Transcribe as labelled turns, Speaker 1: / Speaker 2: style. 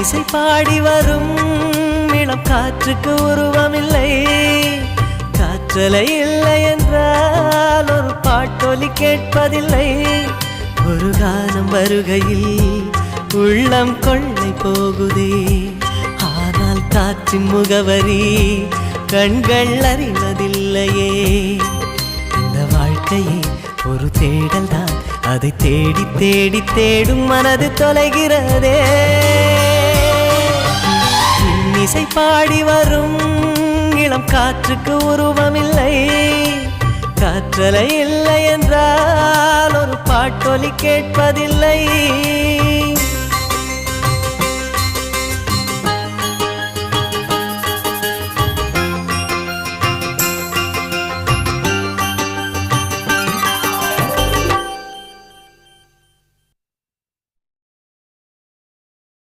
Speaker 1: இசை பாடி வரும் இளம் காற்றுக்கு உருவமில்லை. காற்றலை இல்லை என்றால் ஒரு பாட்டொலி கேட்பதில்லை. ஒரு கானம் வருகையில் உள்ளம் கொள்ளை போகுதே. ஆனால் காற்றின் முகவரி கண்கள் அறிவதில்லையே. இந்த வாழ்க்கையே ஒரு தேடல் தான், அதை தேடி தேடி தேடும் மனது தொலைகிறதே. இசை பாடி வரும் இளம் காற்றுக்கு உருவமில்லை. காற்றலை இல்லை என்றால் ஒரு பாட்டொலி கேட்பதில்லை.